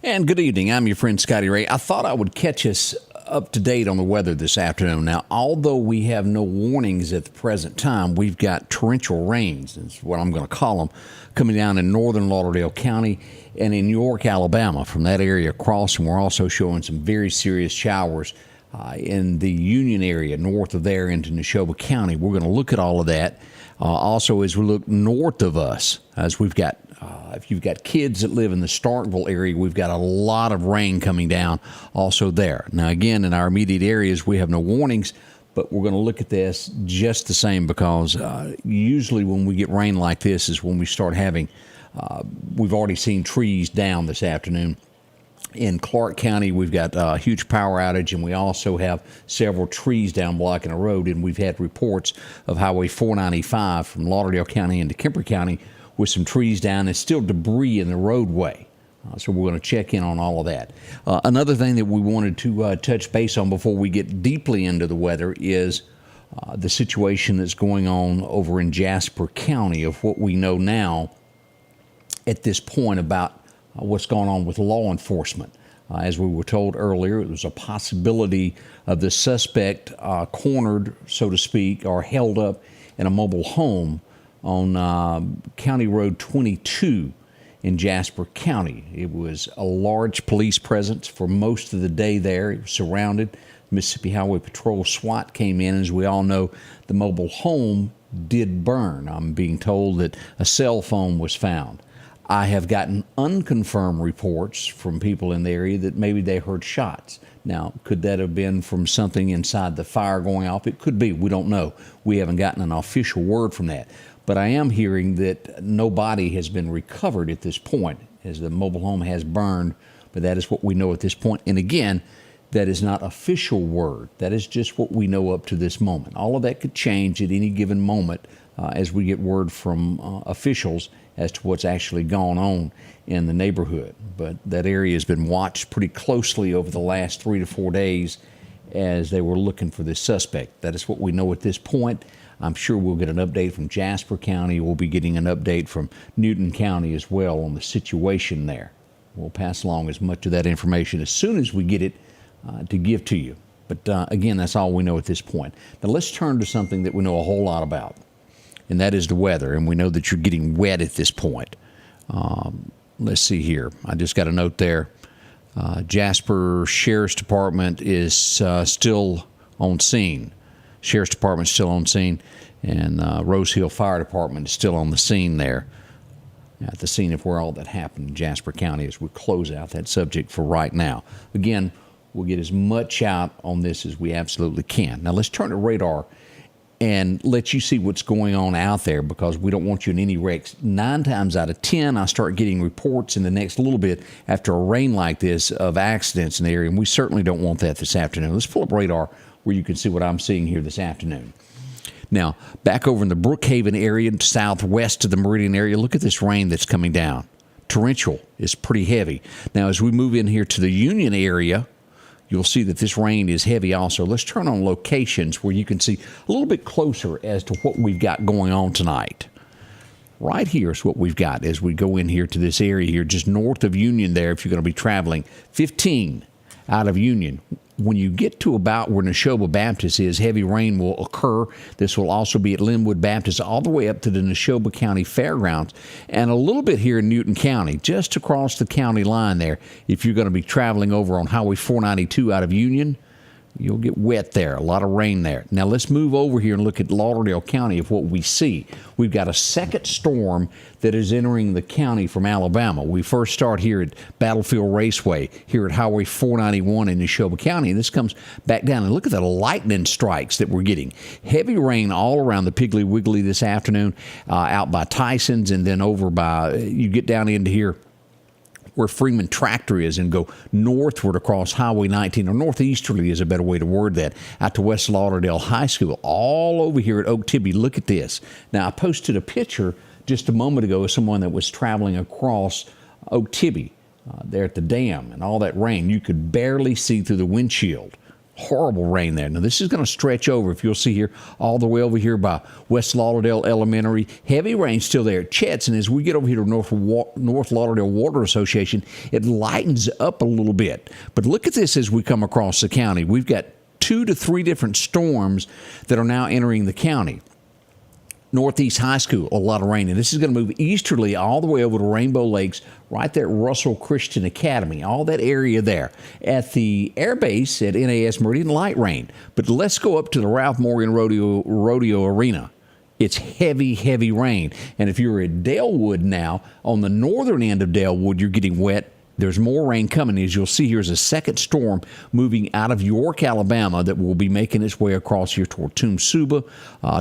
And good evening. I'm your friend Scotty Ray. I thought I would catch us up to date on the weather this afternoon. Now, although we have no warnings at the present time, we've got torrential rains, is what I'm going to call them, coming down in northern Lauderdale County and in York, Alabama. From that area across, and we're also showing some very serious showers in the Union area north of there into Neshoba County. We're going to look at all of that. Also, as we look north of us, as we've got if you've got kids that live in the Starkville area, we've got a lot of rain coming down also there. Now, again, in our immediate areas, we have no warnings, but we're going to look at this just the same because usually when we get rain like this is when we start having, we've already seen trees down this afternoon. In Clark County, we've got a huge power outage, and we also have several trees down blocking a road, and we've had reports of Highway 495 from Lauderdale County into Kemper County with some trees down and still debris in the roadway. So we're going to check in on all of that. Another thing that we wanted to touch base on before we get deeply into the weather is the situation that's going on over in Jasper County of what we know now at this point about what's going on with law enforcement. As we were told earlier, it was a possibility of the suspect cornered, so to speak, or held up in a mobile home on County Road 22 in Jasper County. It was a large police presence for most of the day there. It was surrounded. Mississippi Highway Patrol SWAT came in. As we all know, the mobile home did burn. I'm being told that a cell phone was found. I have gotten unconfirmed reports from people in the area that maybe they heard shots. Now, could that have been from something inside the fire going off? It could be. We don't know. We haven't gotten an official word from that. But I am hearing that no body has been recovered at this point, as the mobile home has burned. But that is what we know at this point. And again, that is not official word. That is just what we know up to this moment. All of that could change at any given moment as we get word from officials as to what's actually gone on in the neighborhood. But that area has been watched pretty closely over the last 3 to 4 days as they were looking for this suspect. That is what we know at this point. I'm sure we'll get an update from Jasper County. We'll be getting an update from Newton County as well on the situation there. We'll pass along as much of that information as soon as we get it to give to you. But again, that's all we know at this point. Now let's turn to something that we know a whole lot about, and that is the weather. And we know that you're getting wet at this point. Let's see here. I just got a note there. Jasper Sheriff's Department is still on scene. Sheriff's Department is still on scene, and Rose Hill Fire Department is still on the scene there, at the scene of where all that happened in Jasper County as we close out that subject for right now. Again, we'll get as much out on this as we absolutely can. Now let's turn to radar and let you see what's going on out there, because we don't want you in any wrecks. 9 times out of 10, I start getting reports in the next little bit after a rain like this of accidents in the area, and we certainly don't want that this afternoon. Let's pull up radar where you can see what I'm seeing here this afternoon. Now, back over in the Brookhaven area, southwest of the Meridian area, look at this rain that's coming down. Torrential is pretty heavy. Now, as we move in here to the Union area, you'll see that this rain is heavy also. Let's turn on locations where you can see a little bit closer as to what we've got going on tonight. Right here is what we've got as we go in here to this area here, just north of Union there, if you're going to be traveling. 15 out of Union. When you get to about where Neshoba Baptist is, heavy rain will occur. This will also be at Linwood Baptist all the way up to the Neshoba County Fairgrounds, and a little bit here in Newton County, just across the county line there. If you're going to be traveling over on Highway 492 out of Union, you'll get wet there, a lot of rain there. Now let's move over here and look at Lauderdale County of what we see. We've got a second storm that is entering the county from Alabama. We first start here at Battlefield Raceway, here at Highway 491 in Neshoba County, and this comes back down. And look at the lightning strikes that we're getting. Heavy rain all around the Piggly Wiggly this afternoon, out by Tyson's, and then over by, you get down into here where Freeman Tractor is and go northward across Highway 19, or northeasterly is a better way to word that, out to West Lauderdale High School, all over here at Oak Tibby. Look at this. Now, I posted a picture just a moment ago of someone that was traveling across Oak Tibby there at the dam, and all that rain. You could barely see through the windshield. Horrible rain there. Now, this is going to stretch over, if you'll see here, all the way over here by West Lauderdale Elementary. Heavy rain still there at Chet's, and as we get over here to North Lauderdale Water Association, it lightens up a little bit. But look at this as we come across the county. We've got 2 to 3 different storms that are now entering the county. Northeast High School, a lot of rain. And this is going to move easterly all the way over to Rainbow Lakes, right there at Russell Christian Academy, all that area there. At the air base at NAS Meridian, light rain. But let's go up to the Ralph Morgan Rodeo Arena. It's heavy, heavy rain. And if you're at Dalewood now, on the northern end of Dalewood, you're getting wet. There's more rain coming. As you'll see, here's a second storm moving out of York, Alabama, that will be making its way across here toward Toom-Suba,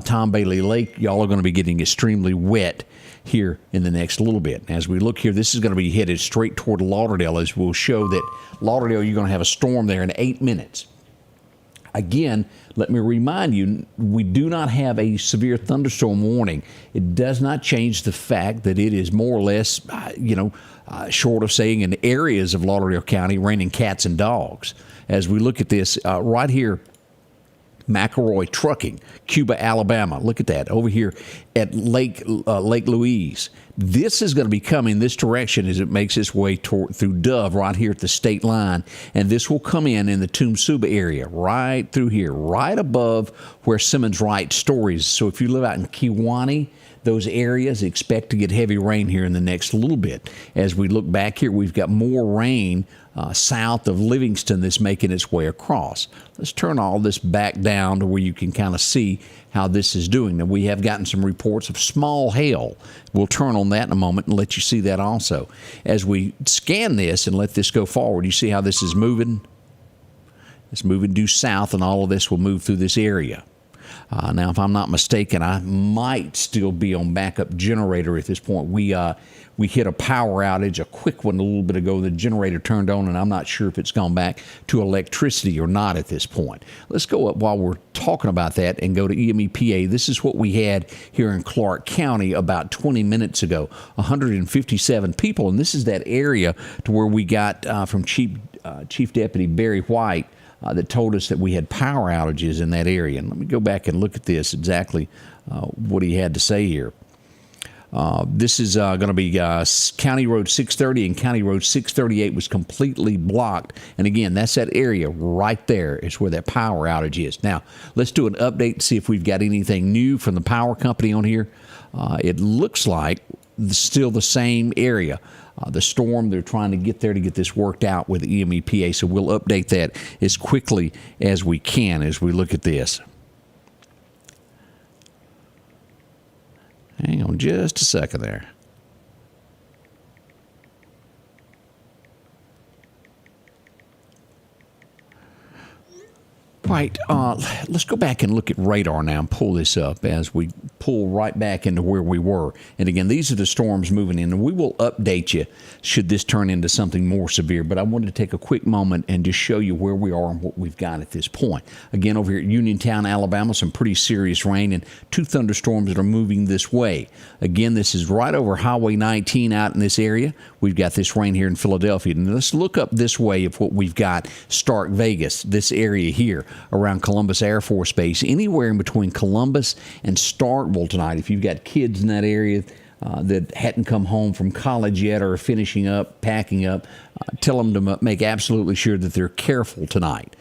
Tom Bailey Lake. Y'all are going to be getting extremely wet here in the next little bit. As we look here, this is going to be headed straight toward Lauderdale, as we'll show that Lauderdale, you're going to have a storm there in 8 minutes. Again, let me remind you, we do not have a severe thunderstorm warning. It does not change the fact that it is more or less, short of saying in areas of Lauderdale County, raining cats and dogs. As we look at this right here, McElroy Trucking, Cuba, Alabama. Look at that over here at Lake Louise. This is going to be coming this direction as it makes its way through Dove right here at the state line. And this will come in the Toom-Suba area right through here, right above where Simmons Wright Stories. So if you live out in Kewanee, those areas expect to get heavy rain here in the next little bit. As we look back here, we've got more rain south of Livingston that's making its way across. Let's turn all this back down to where you can kind of see how this is doing. Now, we have gotten some reports of small hail. We'll turn on that in a moment and let you see that also. As we scan this and let this go forward, you see how this is moving? It's moving due south, and all of this will move through this area. Now, if I'm not mistaken, I might still be on backup generator at this point. We hit a power outage, a quick one a little bit ago. The generator turned on, and I'm not sure if it's gone back to electricity or not at this point. Let's go up while we're talking about that and go to EMEPA. This is what we had here in Clark County about 20 minutes ago, 157 people. And this is that area to where we got from Chief Deputy Barry White, that told us that we had power outages in that area. And let me go back and look at this, exactly what he had to say here. This is going to be County Road 630 and County Road 638 was completely blocked. And again, that's that area right there is where that power outage is. Now, let's do an update and see if we've got anything new from the power company on here. It looks like still the same area. The storm, they're trying to get there to get this worked out with the EMEPA, so we'll update that as quickly as we can as we look at this. Hang on just a second there. Right, let's go back and look at radar now and pull this up as we pull right back into where we were. And again, these are the storms moving in, and we will update you should this turn into something more severe. But I wanted to take a quick moment and just show you where we are and what we've got at this point. Again, over here at Uniontown, Alabama, some pretty serious rain and 2 thunderstorms that are moving this way. Again, this is right over Highway 19 out in this area. We've got this rain here in Philadelphia. And let's look up this way of what we've got. Stark, Vegas, this area here around Columbus Air Force Base, anywhere in between Columbus and Starkville tonight. If you've got kids in that area that hadn't come home from college yet or are finishing up, packing up, tell them to make absolutely sure that they're careful tonight.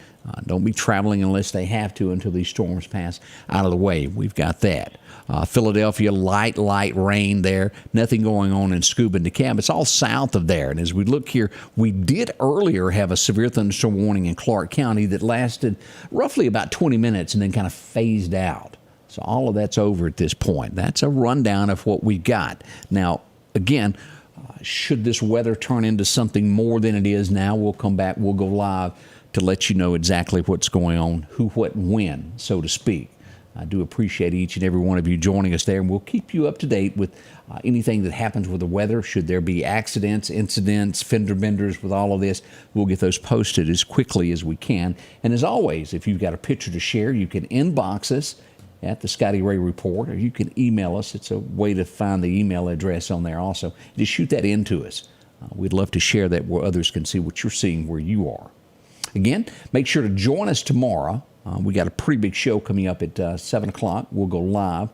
Don't be traveling unless they have to until these storms pass out of the way. We've got that. Philadelphia, light rain there. Nothing going on in Scuba and DeKalb. It's all south of there. And as we look here, we did earlier have a severe thunderstorm warning in Clark County that lasted roughly about 20 minutes and then kind of phased out. So all of that's over at this point. That's a rundown of what we got. Now, again, should this weather turn into something more than it is now, we'll come back, we'll go live to let you know exactly what's going on, who, what, and when, so to speak. I do appreciate each and every one of you joining us there, and we'll keep you up to date with anything that happens with the weather. Should there be accidents, incidents, fender benders with all of this, we'll get those posted as quickly as we can. And as always, if you've got a picture to share, you can inbox us at the Scotty Ray Report, or you can email us. It's a way to find the email address on there also. Just shoot that in to us. We'd love to share that where others can see what you're seeing where you are. Again, make sure to join us tomorrow. We got a pretty big show coming up at 7 o'clock. We'll go live.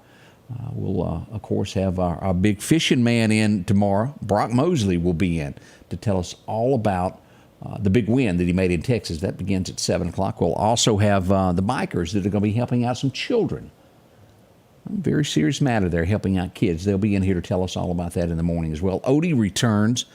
We'll, of course, have our big fishing man in tomorrow. Brock Mosley will be in to tell us all about the big win that he made in Texas. That begins at 7 o'clock. We'll also have the bikers that are going to be helping out some children. Very serious matter there, helping out kids. They'll be in here to tell us all about that in the morning as well. Odie returns.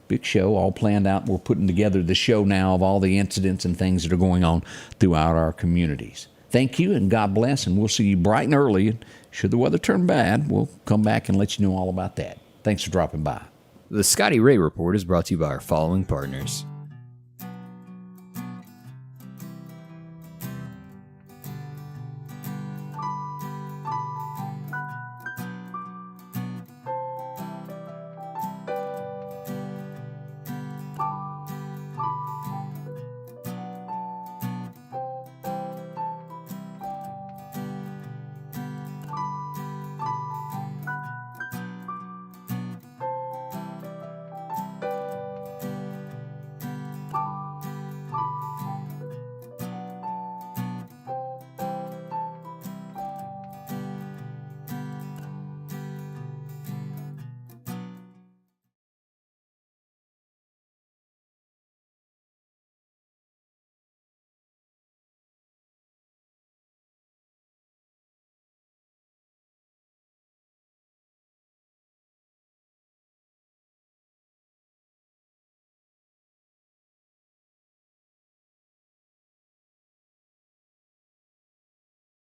Big show, all planned out. We're putting together the show now of all the incidents and things that are going on throughout our communities. Thank you, and God bless, and we'll see you bright and early. Should the weather turn bad, we'll come back and let you know all about that. Thanks for dropping by. The Scotty Ray Report is brought to you by our following partners: